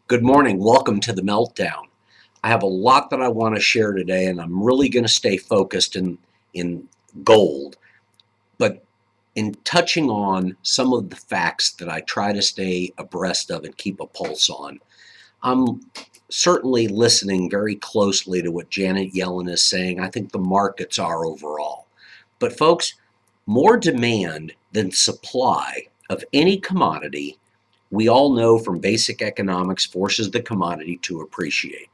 Good morning. Welcome to the Meltdown. I have a lot that I want to share today, and I'm really going to stay focused in gold. But in touching on some of the facts that I try to stay abreast of and keep a pulse on, I'm certainly listening very closely to what Janet Yellen is saying. I think the markets are overall. But folks, more demand than supply of any commodity, we all know from basic economics, forces the commodity to appreciate.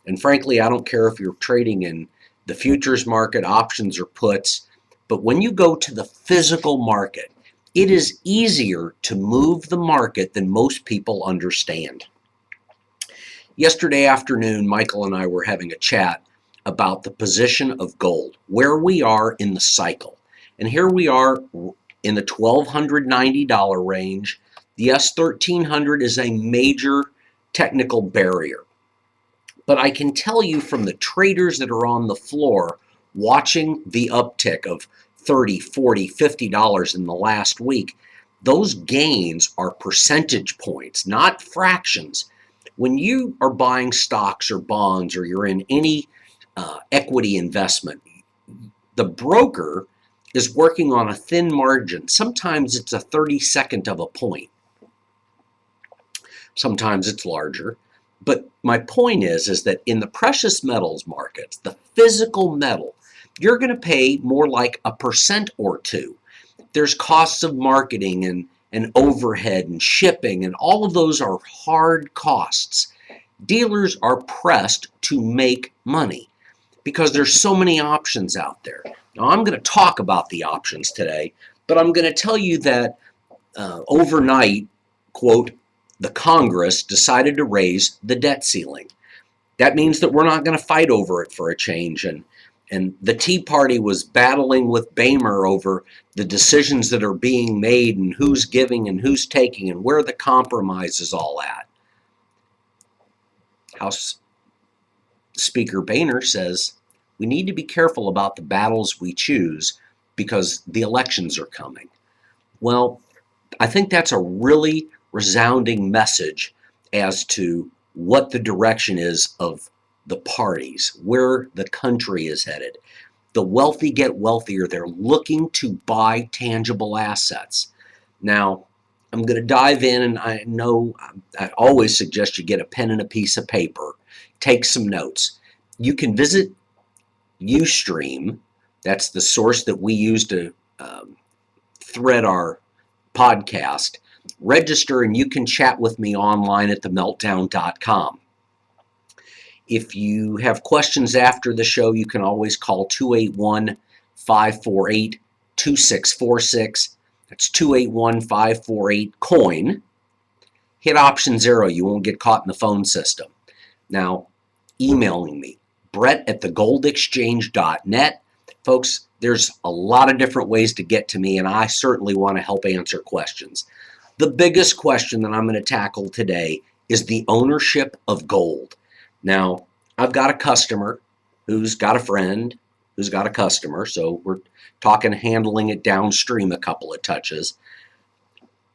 And frankly, I don't care if you're trading in the futures market, options, or puts, but when you go to the physical market, it is easier to move the market than most people understand. Yesterday afternoon, Michael and I were having a chat about the position of gold, where we are in the cycle. And here we are in the $1,290 range. Yes, 1,300 is a major technical barrier. But I can tell you from the traders that are on the floor watching the uptick of $30, $40, $50 in the last week, those gains are percentage points, not fractions. When you are buying stocks or bonds or you're in any equity investment, the broker is working on a thin margin. Sometimes it's a 32nd of a point. Sometimes it's larger. But my point is that in the precious metals markets, the physical metal, you're going to pay more like 1% or 2. There's costs of marketing and overhead and shipping, and all of those are hard costs. Dealers are pressed to make money because there's so many options out there. Now, I'm going to talk about the options today, but I'm going to tell you that overnight, quote, the Congress decided to raise the debt ceiling. That means that we're not going to fight over it for a change. And the Tea Party was battling with Boehmer over the decisions that are being made and who's giving and who's taking and where the compromise is all at. House Speaker Boehmer says we need to be careful about the battles we choose because the elections are coming. Well, I think that's a really resounding message as to what the direction is of the parties, where the country is headed. The wealthy get wealthier. They're looking to buy tangible assets. Now, I'm going to dive in, and I know I always suggest you get a pen and a piece of paper, take some notes. You can visit Ustream. That's the source that we use to thread our podcast. Register and you can chat with me online at themeltdown.com. If you have questions after the show, you can always call 281-548-2646. That's 281-548-COIN. Hit option 0. You won't get caught in the phone system. Now, emailing me, Brett at thegoldexchange.net. Folks, there's a lot of different ways to get to me, and I certainly want to help answer questions. The biggest question that I'm going to tackle today is the ownership of gold. Now, I've got a customer who's got a friend who's got a customer, so we're talking handling it downstream a couple of touches.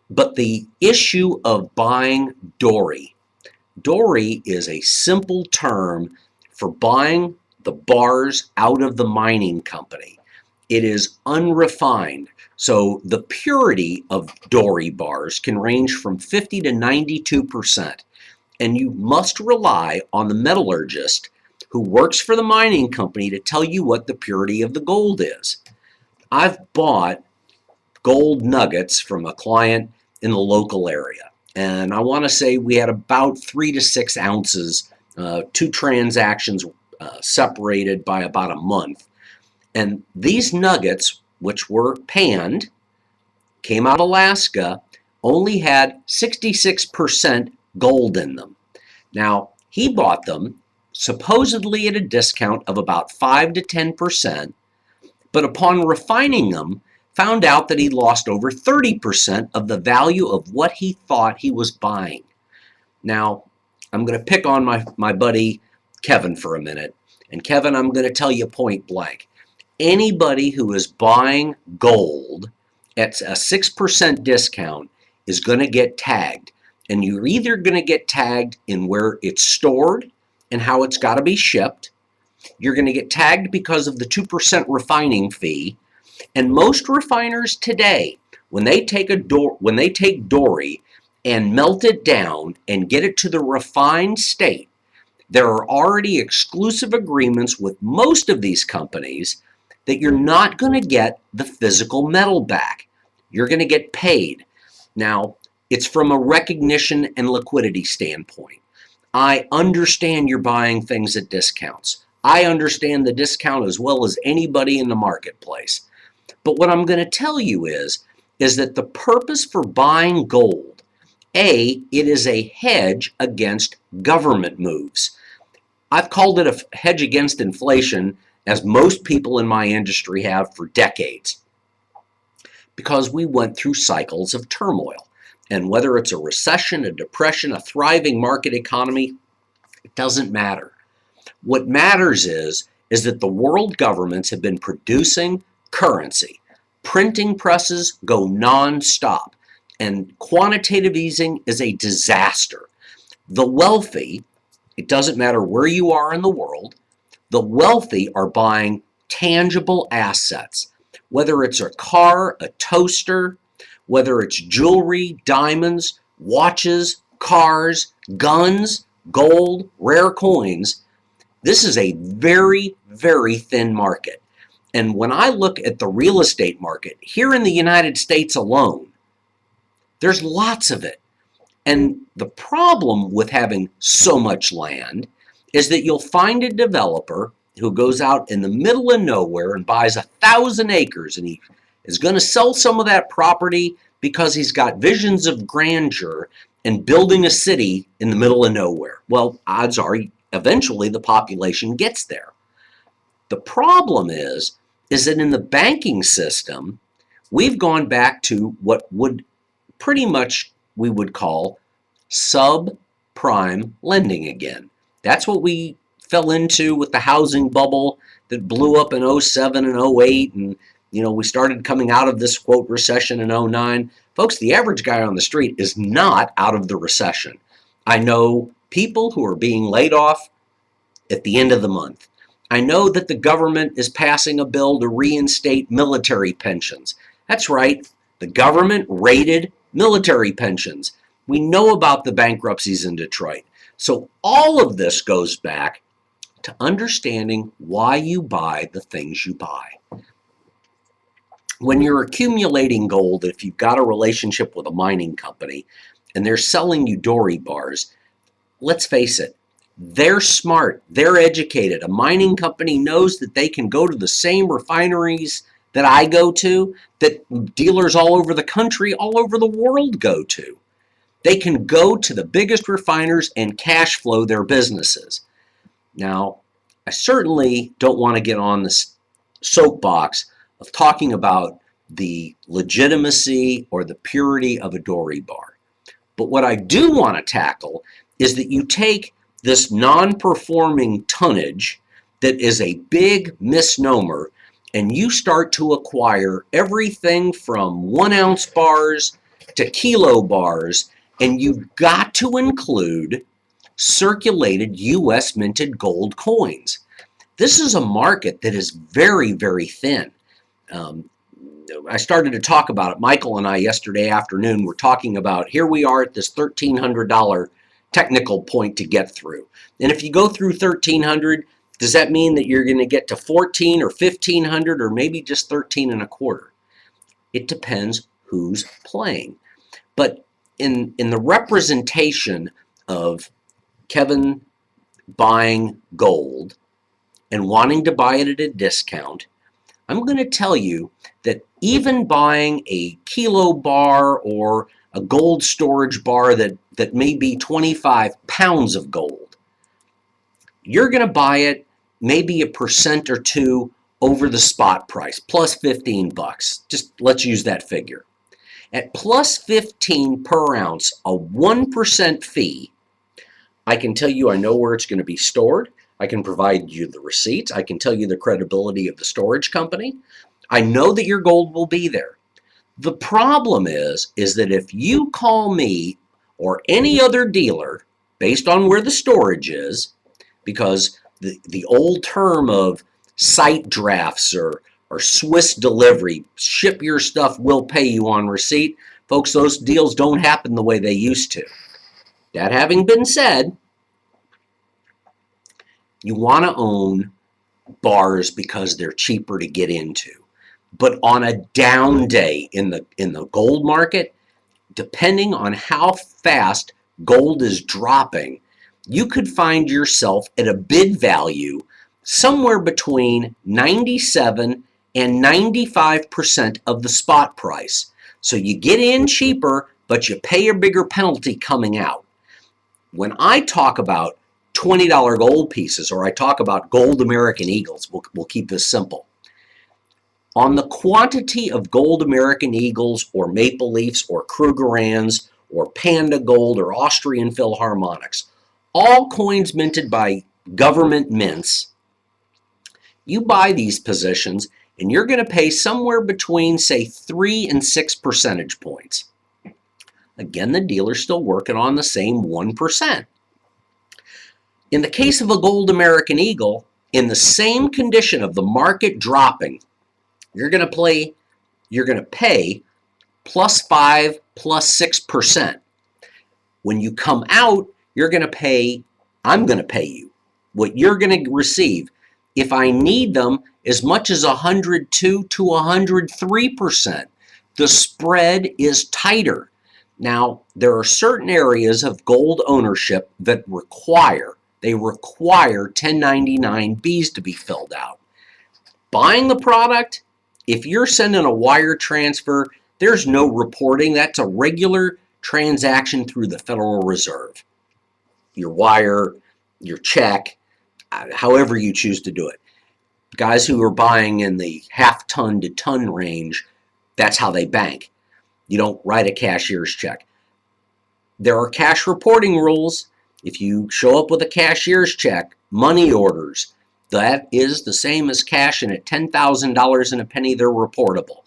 But the issue of buying dory. Dory is a simple term for buying the bars out of the mining company. It is unrefined. So the purity of dory bars can range from 50 to 92%. And you must rely on the metallurgist who works for the mining company to tell you what the purity of the gold is. I've bought gold nuggets from a client in the local area. And I want to say we had about 3 to 6 ounces, 2 transactions separated by about a month. And these nuggets, which were panned, came out of Alaska, only had 66% gold in them. Now, he bought them supposedly at a discount of about 5 to 10%, but upon refining them, found out that he lost over 30% of the value of what he thought he was buying. Now, I'm going to pick on my buddy Kevin for a minute. And Kevin, I'm going to tell you point blank. Anybody who is buying gold at a 6% discount is going to get tagged. And you're either going to get tagged in where it's stored and how it's got to be shipped. You're going to get tagged because of the 2% refining fee. And most refiners today, when they take dory and melt it down and get it to the refined state, there are already exclusive agreements with most of these companies that you're not going to get the physical metal back. You're going to get paid. Now, it's from a recognition and liquidity standpoint. I understand you're buying things at discounts. I understand the discount as well as anybody in the marketplace. But what I'm going to tell you is that the purpose for buying gold, A, it is a hedge against government moves. I've called it a hedge against inflation, as most people in my industry have for decades, because we went through cycles of turmoil. And whether it's a recession, a depression, a thriving market economy, it doesn't matter. What matters is that the world governments have been producing currency. Printing presses go nonstop, and quantitative easing is a disaster. The wealthy, it doesn't matter where you are in the world, the wealthy are buying tangible assets, whether it's a car, a toaster, whether it's jewelry, diamonds, watches, cars, guns, gold, rare coins. This is a very, very thin market. And when I look at the real estate market here in the United States alone, there's lots of it. And the problem with having so much land is that you'll find a developer who goes out in the middle of nowhere and buys 1,000 acres, and he is going to sell some of that property because he's got visions of grandeur and building a city in the middle of nowhere. Well, odds are eventually the population gets there. The problem is that in the banking system, we've gone back to what would pretty much we would call subprime lending again. That's what we fell into with the housing bubble that blew up in 07 and 08, and we started coming out of this quote recession in 09. Folks, the average guy on the street is not out of the recession. I know people who are being laid off at the end of the month. I know that the government is passing a bill to reinstate military pensions. That's right, the government raided military pensions. We know about the bankruptcies in Detroit. So all of this goes back to understanding why you buy the things you buy. When you're accumulating gold, if you've got a relationship with a mining company and they're selling you dory bars, let's face it, they're smart, they're educated. A mining company knows that they can go to the same refineries that I go to, that dealers all over the country, all over the world go to. They can go to the biggest refiners and cash flow their businesses. Now, I certainly don't want to get on this soapbox of talking about the legitimacy or the purity of a dory bar. But what I do want to tackle is that you take this non-performing tonnage that is a big misnomer, and you start to acquire everything from 1 ounce bars to kilo bars, and you've got to include circulated U.S. minted gold coins. This is a market that is very, very thin. I started to talk about it. Michael and I yesterday afternoon were talking about, here we are at this $1,300 technical point to get through. And if you go through 1,300, does that mean that you're going to get to 14 or 1,500 or maybe just 13 and a quarter? It depends who's playing. But in the representation of Kevin buying gold and wanting to buy it at a discount, I'm going to tell you that even buying a kilo bar or a gold storage bar that may be 25 pounds of gold, you're going to buy it maybe 1% or 2% over the spot price, plus 15 bucks. Just let's use that figure. At plus 15 per ounce, a 1% fee, I can tell you I know where it's going to be stored. I can provide you the receipts. I can tell you the credibility of the storage company. I know that your gold will be there. The problem is that if you call me or any other dealer based on where the storage is, because the old term of site drafts or Swiss delivery, ship your stuff, we'll pay you on receipt. Folks, those deals don't happen the way they used to. That having been said, you want to own bars because they're cheaper to get into. But on a down day in the gold market, depending on how fast gold is dropping, you could find yourself at a bid value somewhere between 97 and 95% of the spot price. So you get in cheaper, but you pay a bigger penalty coming out. When I talk about $20 gold pieces, or I talk about gold American Eagles, we'll keep this simple. On the quantity of gold American Eagles or Maple Leafs or Krugerrands or Panda Gold or Austrian Philharmonics, all coins minted by government mints, you buy these positions and you're going to pay somewhere between, say, 3 and 6 percentage points. Again, the dealer's still working on the same 1%. In the case of a gold American Eagle, in the same condition of the market dropping, you're going to pay plus 5, plus 6%. When you come out, you're going to pay, I'm going to pay you what you're going to receive. If I need them, as much as 102 to 103%. The spread is tighter. Now, there are certain areas of gold ownership that require 1099-Bs to be filled out. Buying the product, if you're sending a wire transfer, there's no reporting. That's a regular transaction through the Federal Reserve. Your wire, your check, however you choose to do it. Guys who are buying in the half-ton to ton range, that's how they bank. You don't write a cashier's check. There are cash reporting rules. If you show up with a cashier's check, money orders, that is the same as cash, and at $10,000 and a penny, they're reportable.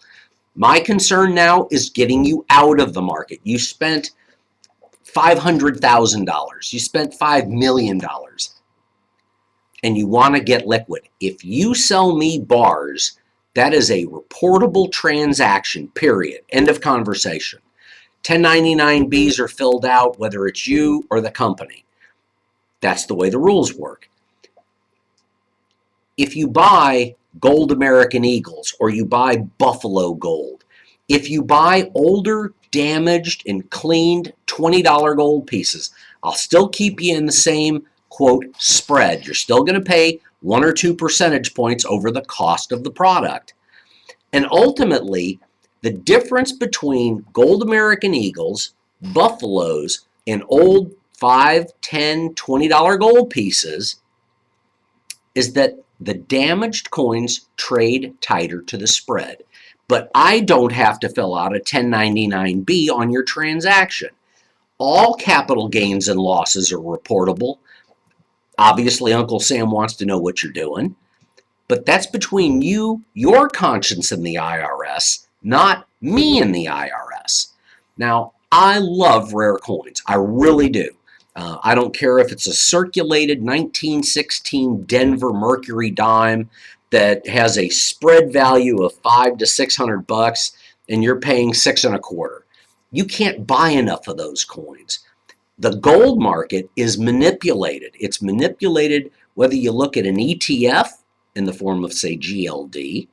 My concern now is getting you out of the market. You spent $500,000. You spent $5 million. And you want to get liquid. If you sell me bars, that is a reportable transaction, period. End of conversation. 1099-Bs are filled out, whether it's you or the company. That's the way the rules work. If you buy gold American Eagles or you buy Buffalo Gold, if you buy older, damaged, and cleaned $20 gold pieces, I'll still keep you in the same, quote, spread. You're still going to pay 1 or 2 percentage points over the cost of the product. And ultimately, the difference between gold American Eagles, Buffaloes, and old $5, $10, $20 gold pieces is that the damaged coins trade tighter to the spread. But I don't have to fill out a 1099-B on your transaction. All capital gains and losses are reportable. Obviously, Uncle Sam wants to know what you're doing. But that's between you, your conscience, and the IRS, not me and the IRS. Now, I love rare coins. I really do. I don't care if it's a circulated 1916 Denver Mercury dime that has a spread value of $500 to $600 and you're paying 6 1/4. You can't buy enough of those coins. The gold market is manipulated. It's manipulated whether you look at an ETF in the form of, say, GLD,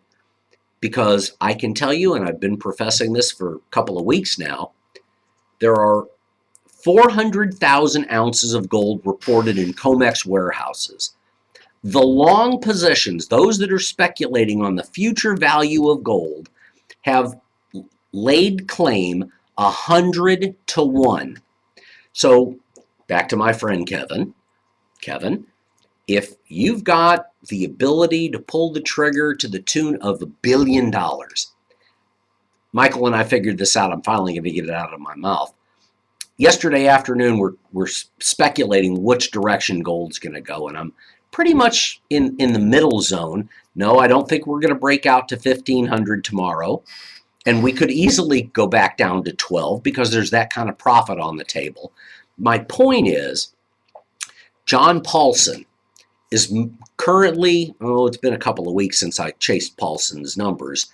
because I can tell you, and I've been professing this for a couple of weeks now, there are 400,000 ounces of gold reported in COMEX warehouses. The long positions, those that are speculating on the future value of gold, have laid claim 100 to 1. So back to my friend Kevin. Kevin, if you've got the ability to pull the trigger to the tune of $1 billion, Michael and I figured this out. I'm finally going to get it out of my mouth. Yesterday afternoon, we're speculating which direction gold's going to go, and I'm pretty much in the middle zone. No, I don't think we're going to break out to 1,500 tomorrow, And we could easily go back down to 12 because there's that kind of profit on the table. My point is, John Paulson is currently, it's been a couple of weeks since I chased Paulson's numbers,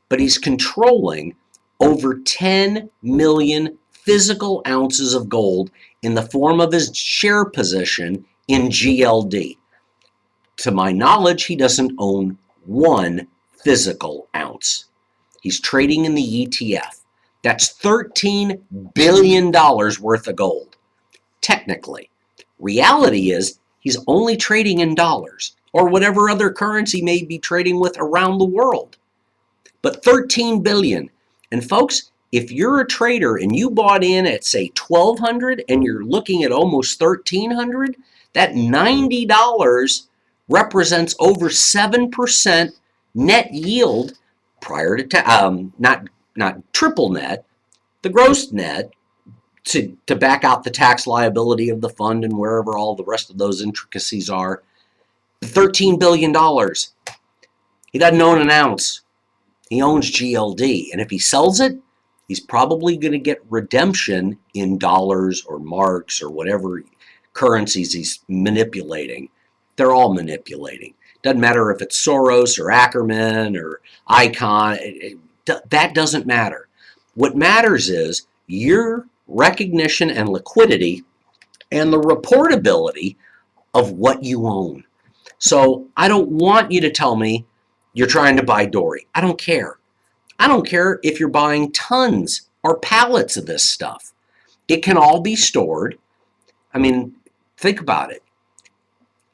but he's controlling over 10 million physical ounces of gold in the form of his share position in GLD. To my knowledge, he doesn't own one physical ounce. He's trading in the ETF. That's $13 billion worth of gold. Technically. Reality is he's only trading in dollars or whatever other currency may be trading with around the world. But 13 billion. And folks, if you're a trader and you bought in at say 1,200 and you're looking at almost 1,300, that $90 represents over 7% net yield prior to not triple net, the gross net, to back out the tax liability of the fund and wherever all the rest of those intricacies are. $13 billion. He doesn't own an ounce. He owns GLD. And if he sells it, he's probably going to get redemption in dollars or marks or whatever currencies he's manipulating. They're all manipulating. Doesn't matter if it's Soros or Ackerman or Icon. That doesn't matter. What matters is your recognition and liquidity and the reportability of what you own. So I don't want you to tell me you're trying to buy dory. I don't care. I don't care if you're buying tons or pallets of this stuff. It can all be stored. I mean, think about it.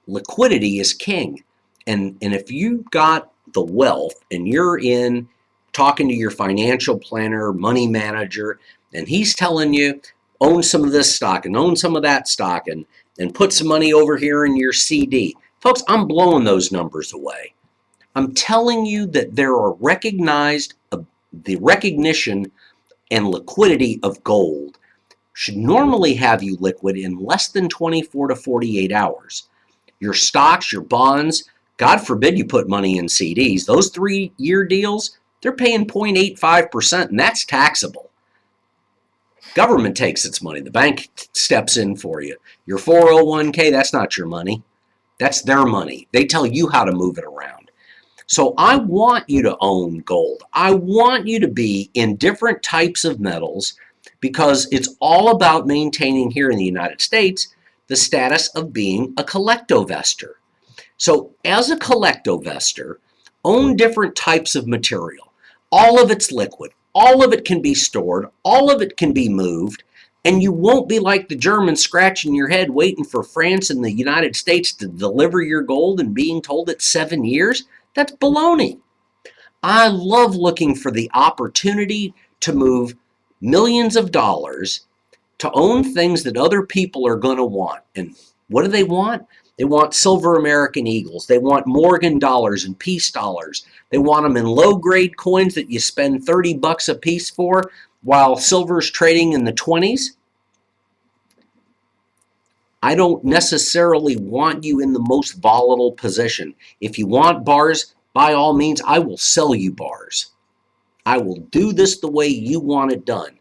Liquidity is king. And if you've got the wealth and you're in talking to your financial planner, money manager, and he's telling you, own some of this stock and own some of that stock and put some money over here in your CD. Folks, I'm blowing those numbers away. I'm telling you that there are the recognition and liquidity of gold should normally have you liquid in less than 24 to 48 hours. Your stocks, your bonds, God forbid you put money in CDs. Those 3-year deals, they're paying 0.85%, and that's taxable. Government takes its money. The bank steps in for you. Your 401k, that's not your money. That's their money. They tell you how to move it around. So I want you to own gold. I want you to be in different types of metals because it's all about maintaining here in the United States the status of being a collectovestor. So as a collectovestor, own different types of material. All of it's liquid. All of it can be stored. All of it can be moved. And you won't be like the Germans scratching your head waiting for France and the United States to deliver your gold and being told it's 7 years. That's baloney. I love looking for the opportunity to move millions of dollars to own things that other people are going to want. And what do they want? They want silver American Eagles. They want Morgan dollars and peace dollars. They want them in low-grade coins that you spend $30 a piece for while silver's trading in the 20s. I don't necessarily want you in the most volatile position. If you want bars, by all means, I will sell you bars. I will do this the way you want it done.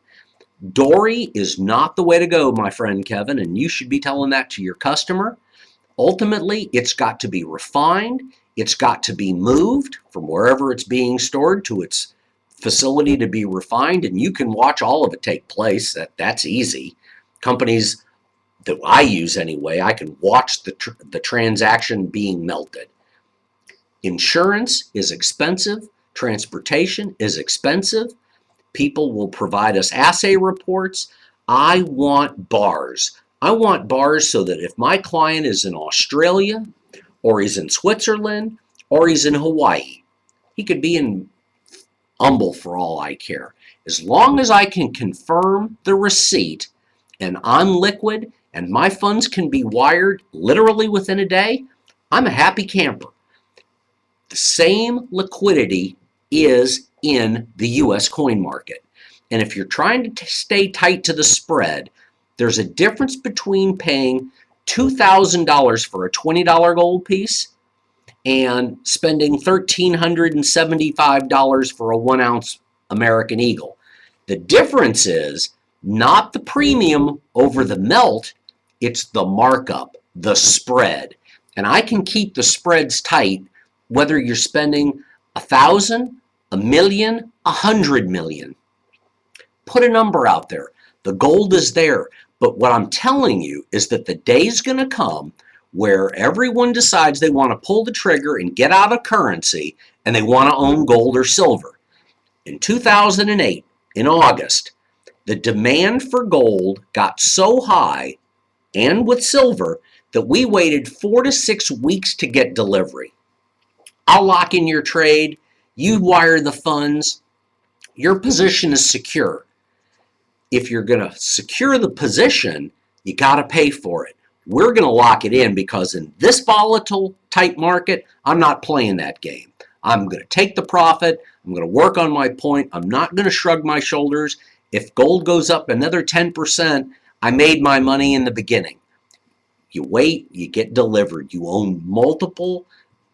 Dory is not the way to go, my friend Kevin, and you should be telling that to your customer. Ultimately, it's got to be refined. It's got to be moved from wherever it's being stored to its facility to be refined, and you can watch all of it take place. That's easy. Companies that I use anyway, I can watch the transaction being melted. Insurance is expensive. Transportation is expensive. People will provide us assay reports. I want bars. I want bars so that if my client is in Australia or he's in Switzerland or he's in Hawaii, he could be in Humble for all I care. As long as I can confirm the receipt and I'm liquid and my funds can be wired literally within a day, I'm a happy camper. The same liquidity is in the U.S. coin market. And if you're trying to stay tight to the spread, there's a difference between paying $2,000 for a $20 gold piece and spending $1,375 for a 1 ounce American Eagle. The difference is not the premium over the melt, it's the markup, the spread. And I can keep the spreads tight whether you're spending 1,000, a million, 100 million. Put a number out there. The gold is there. But what I'm telling you is that the day's going to come where everyone decides they want to pull the trigger and get out of currency and they want to own gold or silver. In 2008, in August, the demand for gold got so high, and with silver, that we waited 4 to 6 weeks to get delivery. I'll lock in your trade. You wire the funds. Your position is secure. If you're going to secure the position, you got to pay for it. We're going to lock it in because in this volatile type market, I'm not playing that game. I'm going to take the profit. I'm going to work on my point. I'm not going to shrug my shoulders. If gold goes up another 10%, I made my money in the beginning. You wait, you get delivered. You own multiple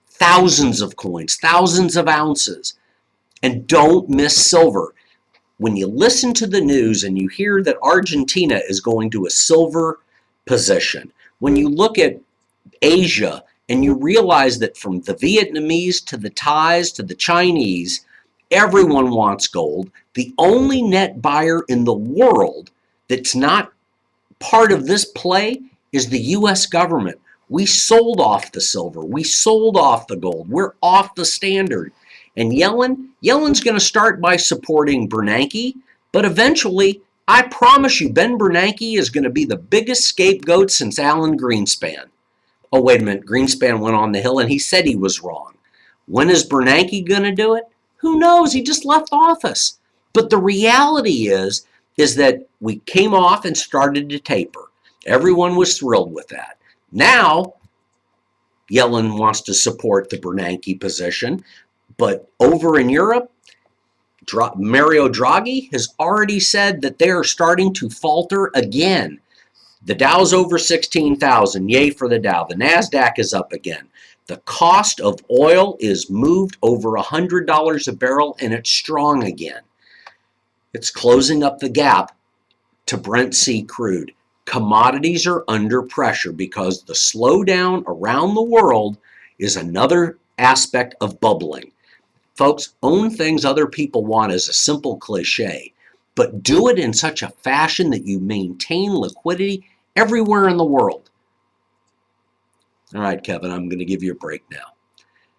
thousands of coins, thousands of ounces. And don't miss silver. When you listen to the news and you hear that Argentina is going to a silver position, when you look at Asia and you realize that from the Vietnamese to the Thais to the Chinese, everyone wants gold. The only net buyer in the world that's not part of this play is the U.S. government. We sold off the silver. We sold off the gold. We're off the standard. And Yellen's going to start by supporting Bernanke, but eventually, I promise you, Ben Bernanke is going to be the biggest scapegoat since Alan Greenspan. Oh, wait a minute. Greenspan went on the Hill and he said he was wrong. When is Bernanke going to do it? Who knows? He just left office. But the reality is that we came off and started to taper. Everyone was thrilled with that. Now, Yellen wants to support the Bernanke position, but over in Europe, Mario Draghi has already said that they are starting to falter again. The Dow's over 16,000, yay for the Dow. The NASDAQ is up again. The cost of oil is moved over $100 a barrel, and it's strong again. It's closing up the gap to Brent C crude. Commodities are under pressure because the slowdown around the world is another aspect of bubbling. Folks, own things other people want is a simple cliche, but do it in such a fashion that you maintain liquidity everywhere in the world. All right, Kevin, I'm going to give you a break now.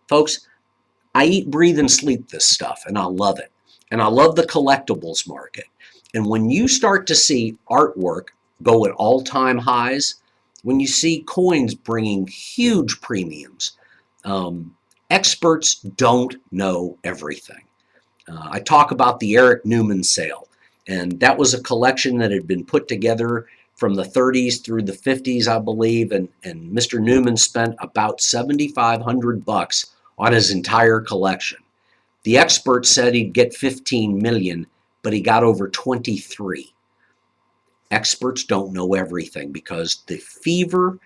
Folks, I eat, breathe, and sleep this stuff, and I love it. And I love the collectibles market. And when you start to see artwork go at all-time highs, when you see coins bringing huge premiums, experts don't know everything. I talk about the Eric Newman sale, and that was a collection that had been put together from the 30s through the 50s, I believe, and Mr. Newman spent about $7,500 on his entire collection. The experts said he'd get 15 million, but he got over 23. Experts don't know everything because the fever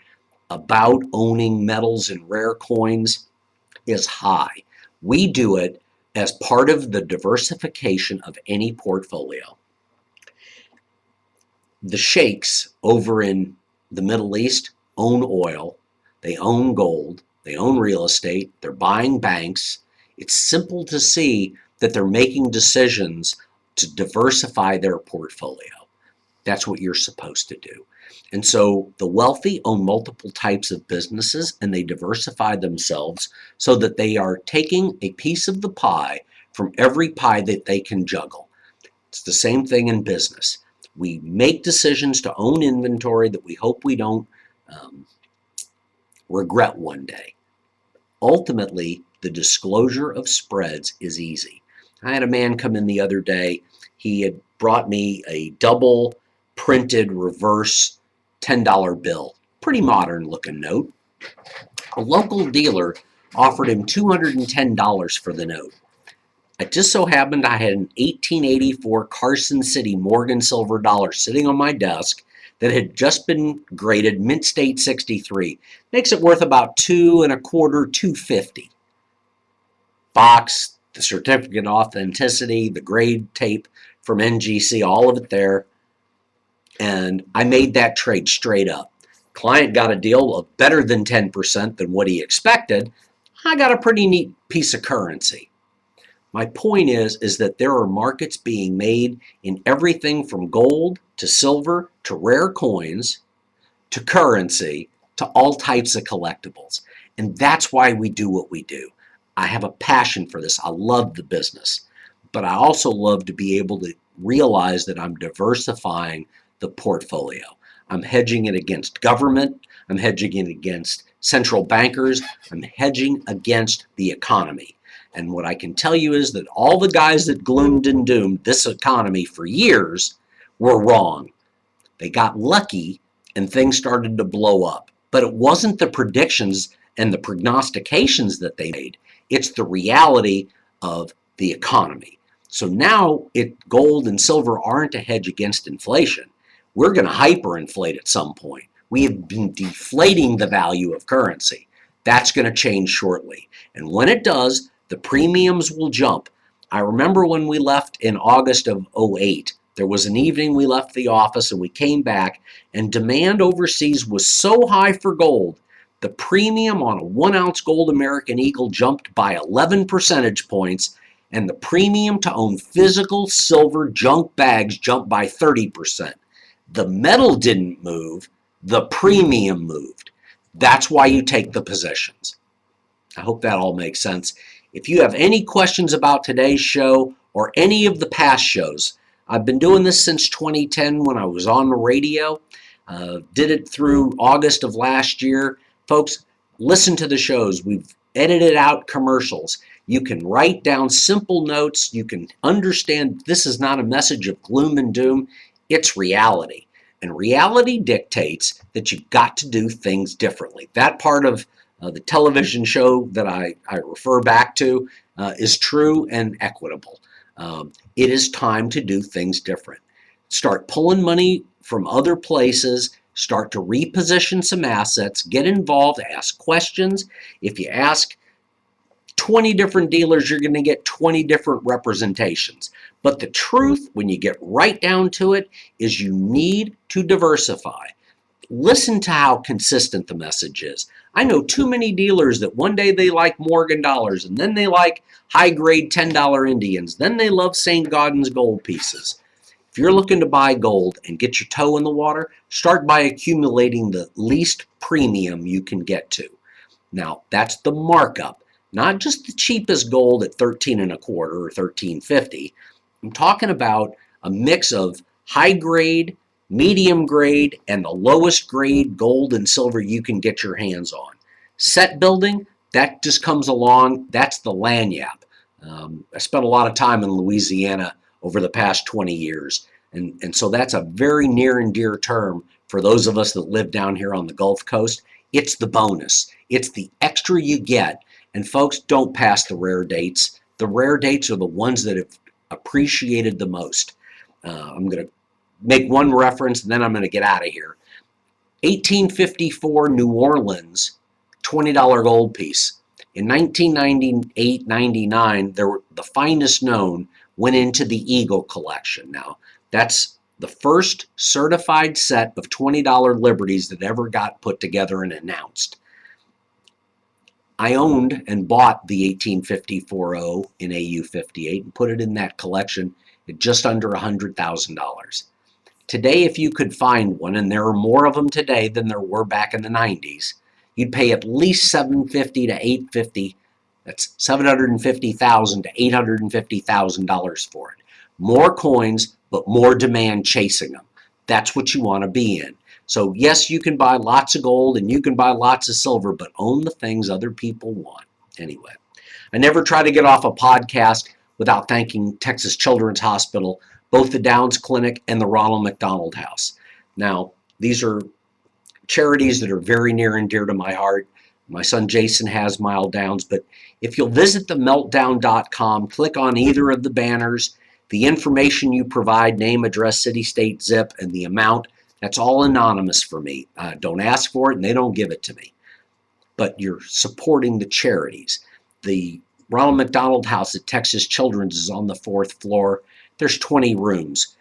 about owning metals and rare coins is high. We do it as part of the diversification of any portfolio. The sheikhs over in the Middle East own oil, they own gold, they own real estate, they're buying banks. It's simple to see that they're making decisions to diversify their portfolio. That's what you're supposed to do. And so the wealthy own multiple types of businesses and they diversify themselves so that they are taking a piece of the pie from every pie that they can juggle. It's the same thing in business. We make decisions to own inventory that we hope we don't regret one day. Ultimately, the disclosure of spreads is easy. I had a man come in the other day. He had brought me a double printed reverse $10 bill. Pretty modern looking note. A local dealer offered him $210 for the note. It just so happened I had an 1884 Carson City Morgan silver dollar sitting on my desk that had just been graded mint state 63. Makes it worth about $2.25, $2.50. Box, the certificate of authenticity, the grade tape from NGC, all of it there. And I made that trade straight up. Client got a deal of better than 10% than what he expected. I got a pretty neat piece of currency. My point is that there are markets being made in everything from gold to silver to rare coins to currency to all types of collectibles. And that's why we do what we do. I have a passion for this. I love the business. But I also love to be able to realize that I'm diversifying the portfolio. I'm hedging it against government. I'm hedging it against central bankers. I'm hedging against the economy. And what I can tell you is that all the guys that gloomed and doomed this economy for years were wrong. They got lucky and things started to blow up. But it wasn't the predictions and the prognostications that they made. It's the reality of the economy. So now gold and silver aren't a hedge against inflation. We're going to hyperinflate at some point. We have been deflating the value of currency. That's going to change shortly. And when it does, the premiums will jump. I remember when we left in August of 08, there was an evening we left the office and we came back, and demand overseas was so high for gold, the premium on a 1 ounce gold American Eagle jumped by 11 percentage points, and the premium to own physical silver junk bags jumped by 30%. The metal didn't move, the premium moved. That's why you take the positions. I hope that all makes sense. If you have any questions about today's show or any of the past shows, I've been doing this since 2010 when I was on the radio. Did it through August of last year. Folks, listen to the shows. We've edited out commercials. You can write down simple notes. You can understand this is not a message of gloom and doom. It's reality. And reality dictates that you've got to do things differently. That part of the television show that I refer back to is true and equitable. It is time to do things different. Start pulling money from other places, start to reposition some assets, get involved, ask questions. If you ask 20 different dealers, you're going to get 20 different representations. But the truth, when you get right down to it, is you need to diversify. Listen to how consistent the message is. I know too many dealers that one day they like Morgan dollars, and then they like high-grade $10 Indians, then they love St. Gaudens gold pieces. If you're looking to buy gold and get your toe in the water, start by accumulating the least premium you can get to. Now, that's the markup, not just the cheapest gold at 13 and a quarter or 13.50. I'm talking about a mix of high grade, medium grade, and the lowest grade gold and silver you can get your hands on. Set building, that just comes along. That's the lagniappe. I spent a lot of time in Louisiana over the past 20 years. And so that's a very near and dear term for those of us that live down here on the Gulf Coast. It's the bonus. It's the extra you get. And folks, don't pass the rare dates. The rare dates are the ones that have appreciated the most. I'm going to make one reference and then I'm going to get out of here. 1854 New Orleans $20 gold piece. In 1998-99, the finest known went into the Eagle collection. Now, that's the first certified set of $20 Liberties that ever got put together and announced. I owned and bought the 1854-0 in AU58 and put it in that collection at just under $100,000. Today, if you could find one, and there are more of them today than there were back in the 90s, you'd pay at least $750,000 to $850,000. That's $750,000 to $850,000 for it. More coins, but more demand chasing them. That's what you want to be in. So yes, you can buy lots of gold and you can buy lots of silver, but own the things other people want. Anyway, I never try to get off a podcast without thanking Texas Children's Hospital, both the Downs Clinic and the Ronald McDonald House. Now, these are charities that are very near and dear to my heart. My son Jason has mild downs, but if you'll visit the meltdown.com, click on either of the banners, the information you provide, name, address, city, state, zip, and the amount, that's all anonymous for me. Don't ask for it and they don't give it to me. But you're supporting the charities. The Ronald McDonald House at Texas Children's is on the 4th floor. There's 20 rooms.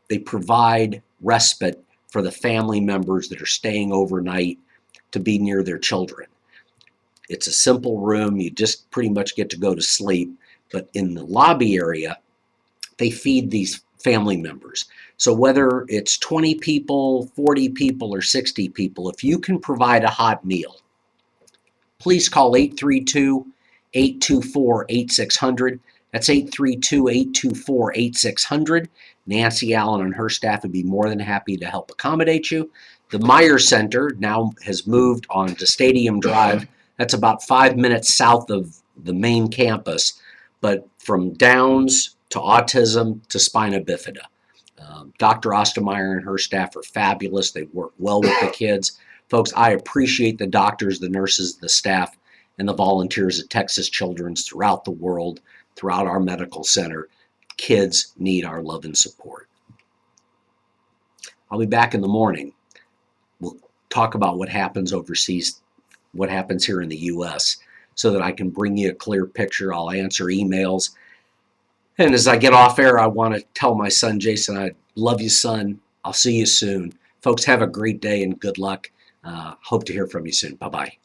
They provide respite for the family members that are staying overnight to be near their children. It's a simple room. You just pretty much get to go to sleep. But in the lobby area, they feed these family members. So whether it's 20 people, 40 people, or 60 people, if you can provide a hot meal, please call 832-824-8600. That's 832-824-8600. Nancy Allen and her staff would be more than happy to help accommodate you. The Meyer Center now has moved on to Stadium Drive. That's about 5 minutes south of the main campus, but from Downs to autism to spina bifida. Dr. Ostermeyer and her staff are fabulous. They work well with the kids. Folks, I appreciate the doctors, the nurses, the staff, and the volunteers at Texas Children's throughout the world, throughout our medical center. Kids need our love and support. I'll be back in the morning. We'll talk about what happens overseas, what happens here in the U.S., so that I can bring you a clear picture. I'll answer emails. And as I get off air, I want to tell my son, Jason, I love you, son. I'll see you soon. Folks, have a great day and good luck. Hope to hear from you soon. Bye-bye.